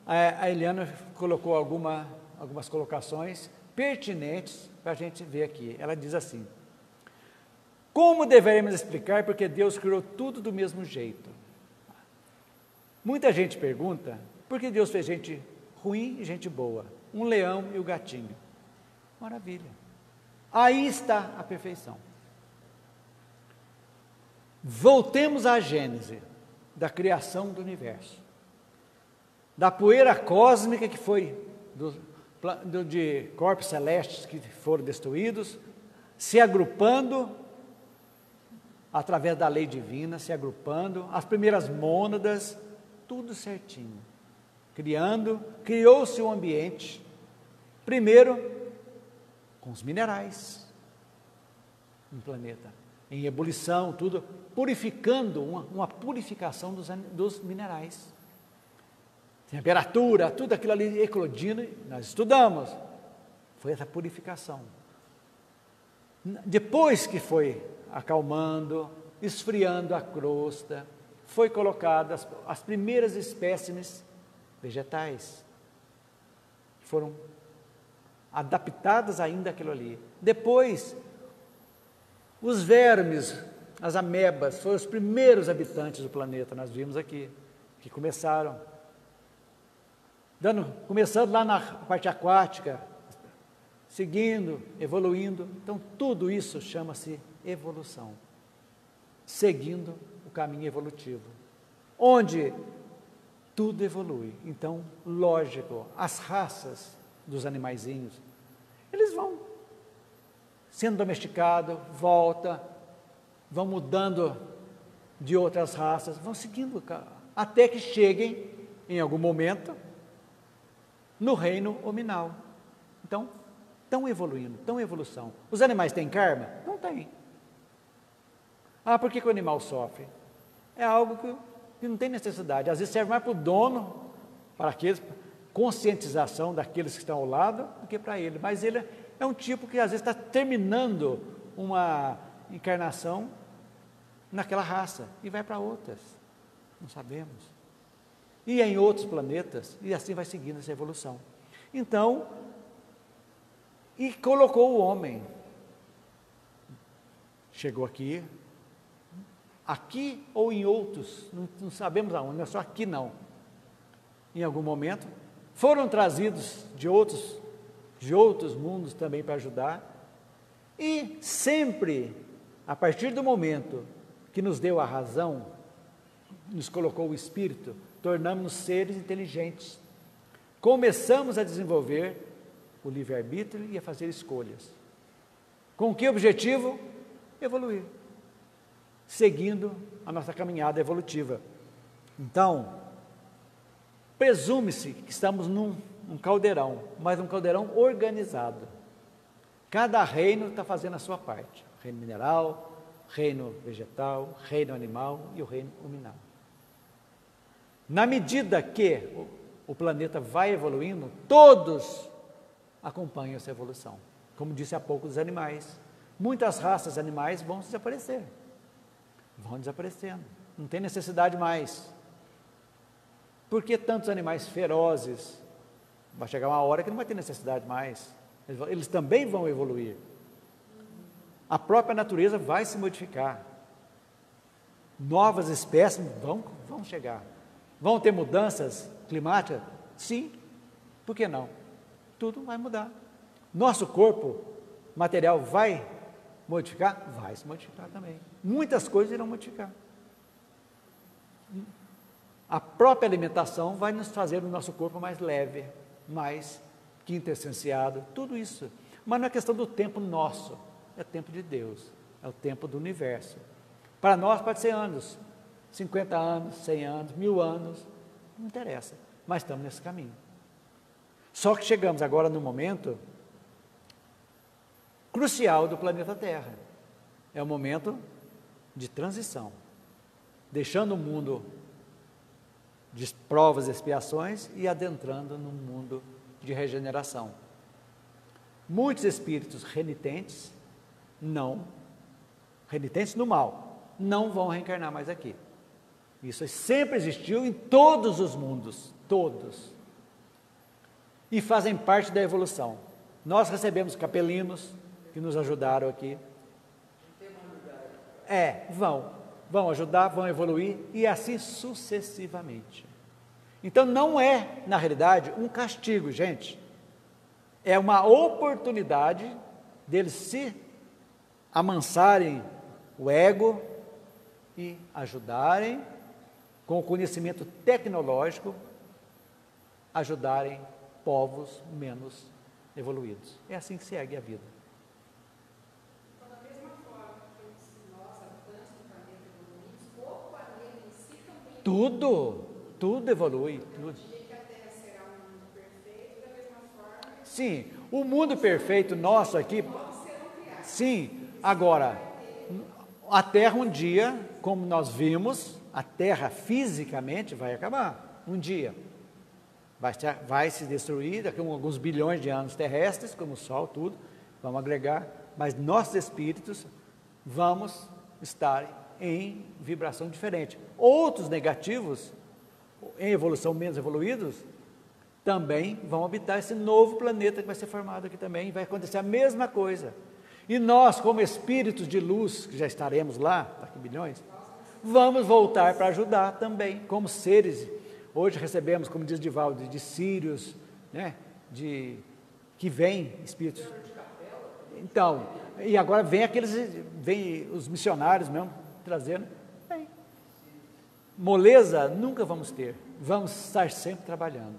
a Eliana colocou algumas colocações pertinentes para a gente ver aqui. Ela diz assim: como deveremos explicar porque Deus criou tudo do mesmo jeito? Muita gente pergunta por que Deus fez gente ruim e gente boa, um leão e o gatinho. Maravilha. Aí está a perfeição. Voltemos à Gênese da criação do universo, da poeira cósmica que foi de corpos celestes que foram destruídos, se agrupando através da lei divina, se agrupando, as primeiras mônadas, tudo certinho, criou-se um ambiente, primeiro com os minerais, no planeta, em ebulição, tudo, purificando, uma purificação dos minerais, temperatura, tudo aquilo ali eclodindo, nós estudamos, foi essa purificação. Depois que foi acalmando, esfriando a crosta, foi colocadas as primeiras espécimes vegetais, foram adaptadas ainda àquilo ali. Depois, os vermes, as amebas, foram os primeiros habitantes do planeta, nós vimos aqui, que começaram, começando lá na parte aquática, seguindo, evoluindo. Então, tudo isso chama-se evolução, seguindo o caminho evolutivo, onde tudo evolui. Então, lógico, as raças dos animaizinhos, eles vão sendo domesticados, vão mudando de outras raças, vão seguindo, até que cheguem, em algum momento, no reino hominal. Então, estão evoluindo, estão em evolução. Os animais têm karma? Não têm. Por que o animal sofre? É algo que não tem necessidade. Às vezes serve mais para o dono, para aqueles, conscientização daqueles que estão ao lado, do que para ele. Mas ele é um tipo que às vezes está terminando uma encarnação naquela raça e vai para outras. Não sabemos. E em outros planetas, e assim vai seguindo essa evolução. Então, e colocou o homem. Chegou aqui ou em outros, não sabemos aonde, não é só aqui não. Em algum momento, foram trazidos de outros mundos também para ajudar, e sempre, a partir do momento que nos deu a razão, nos colocou o espírito, tornamos-nos seres inteligentes, começamos a desenvolver o livre-arbítrio e a fazer escolhas. Com que objetivo? Evoluir, seguindo a nossa caminhada evolutiva. Então, presume-se que estamos num caldeirão, mas um caldeirão organizado. Cada reino está fazendo a sua parte. Reino mineral, reino vegetal, reino animal e o reino hominal. Na medida que o planeta vai evoluindo, todos acompanham essa evolução. como disse há pouco, dos animais. Muitas raças animais vão desaparecer. Vão desaparecendo. Não tem necessidade mais. Por que tantos animais ferozes? Vai chegar uma hora que não vai ter necessidade mais. Eles também vão evoluir. A própria natureza vai se modificar. Novas espécies vão chegar. Vão ter mudanças climáticas? Sim. Por que não? Tudo vai mudar. Nosso corpo material vai modificar? Vai se modificar também. Muitas coisas irão modificar. A própria alimentação vai nos fazer o nosso corpo mais leve, mais quintessenciado, tudo isso. Mas não é questão do tempo nosso, é tempo de Deus, é o tempo do universo. Para nós pode ser anos, 50 anos, 100 anos, 1000 anos, não interessa, mas estamos nesse caminho. Só que chegamos agora no momento crucial do planeta Terra. É o momento de transição, deixando o mundo de provas e expiações e adentrando no mundo de regeneração. Muitos espíritos renitentes no mal, não vão reencarnar mais aqui. Isso sempre existiu em todos os mundos, todos. E fazem parte da evolução. Nós recebemos capelinos que nos ajudaram aqui. Vão ajudar, vão evoluir e assim sucessivamente. Então não é, na realidade, um castigo, gente. É uma oportunidade deles se amansarem o ego e ajudarem, com o conhecimento tecnológico, ajudarem povos menos evoluídos. É assim que segue a vida. Então, da mesma forma que nós, habitantes do planeta, evoluímos, o planeta em si também. Tudo evolui. Tudo. Que a Terra será um mundo perfeito, da mesma forma. Sim, o mundo perfeito nosso aqui. Sim, agora, a Terra um dia, como nós vimos, a Terra fisicamente vai acabar. Um dia. Vai se destruir daqui a alguns bilhões de anos terrestres, como o Sol, tudo, vamos agregar, mas nossos espíritos vamos estar em vibração diferente. Outros negativos, em evolução menos evoluídos, também vão habitar esse novo planeta que vai ser formado aqui também, vai acontecer a mesma coisa. E nós, como espíritos de luz, que já estaremos lá, daqui bilhões, vamos voltar para ajudar também, como seres. Hoje recebemos, como diz Divaldo, de sírios, né, que vêm espíritos. Então, e agora vem os missionários mesmo, trazendo. Bem, moleza nunca vamos ter, vamos estar sempre trabalhando.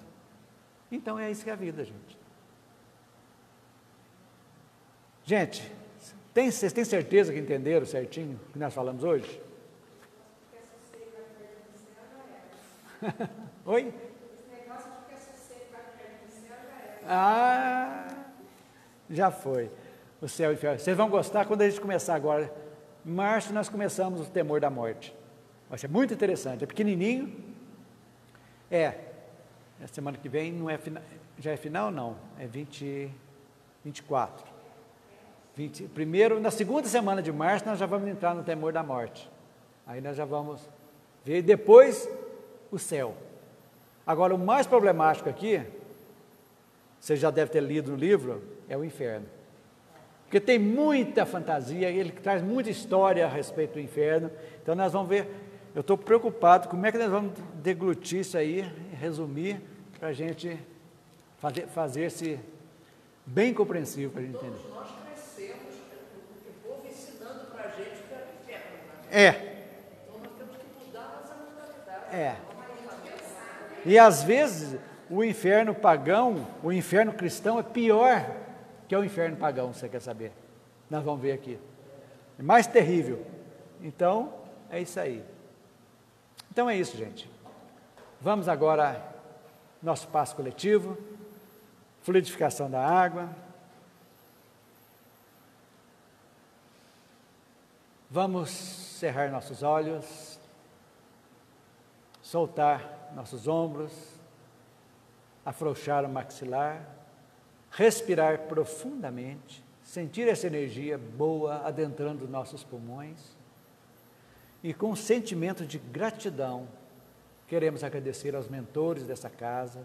Então é isso que é a vida, gente. Gente, vocês têm certeza que entenderam certinho o que nós falamos hoje? Oi? Esse negócio de que a sociedade vai perder do céu já era. Já foi. O céu e o inferno. Vocês vão gostar quando a gente começar agora. Em março nós começamos o temor da morte. Vai ser muito interessante. É pequenininho. A semana que vem não é final. Já é final? Não. É 24. Primeiro, na segunda semana de março, nós já vamos entrar no temor da morte. Aí nós já vamos ver. Depois, o céu. Agora, o mais problemático aqui, você já deve ter lido no livro, é o inferno. Porque tem muita fantasia, ele traz muita história a respeito do inferno. Então, nós vamos ver. Eu estou preocupado como é que nós vamos deglutir isso aí, resumir, para a gente fazer-se bem compreensível para a gente entender. Todos nós crescemos, porque o povo ensinando para a gente que era inferno. Então nós temos que mudar essa mentalidade. E às vezes o inferno pagão, o inferno cristão é pior que o inferno pagão, você quer saber? Nós vamos ver aqui. É mais terrível. Então, é isso aí. Então é isso, gente. Vamos agora, nosso passo coletivo, fluidificação da água. Vamos cerrar nossos olhos, soltar nossos ombros, afrouxar o maxilar, respirar profundamente sentir essa energia boa adentrando os nossos pulmões e com um sentimento de gratidão, queremos agradecer aos mentores dessa casa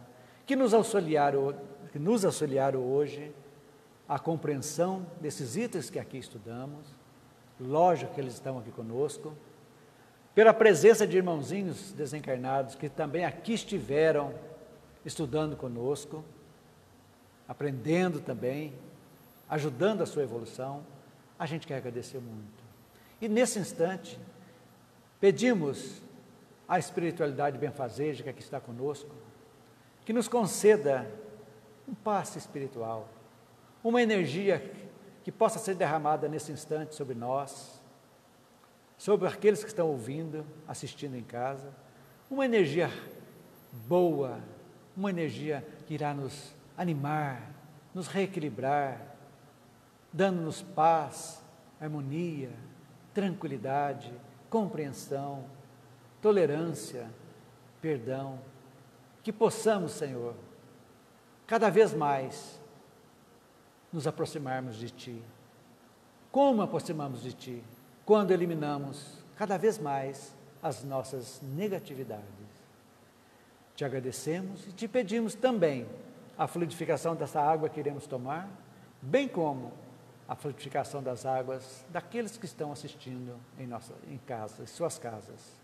que nos auxiliaram hoje a compreensão desses itens que aqui estudamos. Lógico que eles estão aqui conosco, pela presença de irmãozinhos desencarnados que também aqui estiveram estudando conosco, aprendendo também, ajudando a sua evolução. A gente quer agradecer muito. E nesse instante, pedimos à espiritualidade benfazeja que está conosco, que nos conceda um passe espiritual, uma energia que possa ser derramada nesse instante sobre nós, sobre aqueles que estão ouvindo, assistindo em casa, uma energia boa, uma energia que irá nos animar, nos reequilibrar, dando-nos paz, harmonia, tranquilidade, compreensão, tolerância, perdão, que possamos, Senhor, cada vez mais nos aproximarmos de Ti. Como aproximamos de Ti? Quando eliminamos cada vez mais as nossas negatividades. Te agradecemos e te pedimos também a fluidificação dessa água que iremos tomar, bem como a fluidificação das águas daqueles que estão assistindo em casa, em suas casas.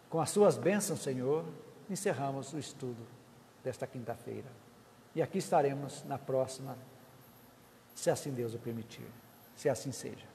Com as suas bênçãos, Senhor, encerramos o estudo desta quinta-feira. E aqui estaremos na próxima, se assim Deus o permitir. Se assim seja.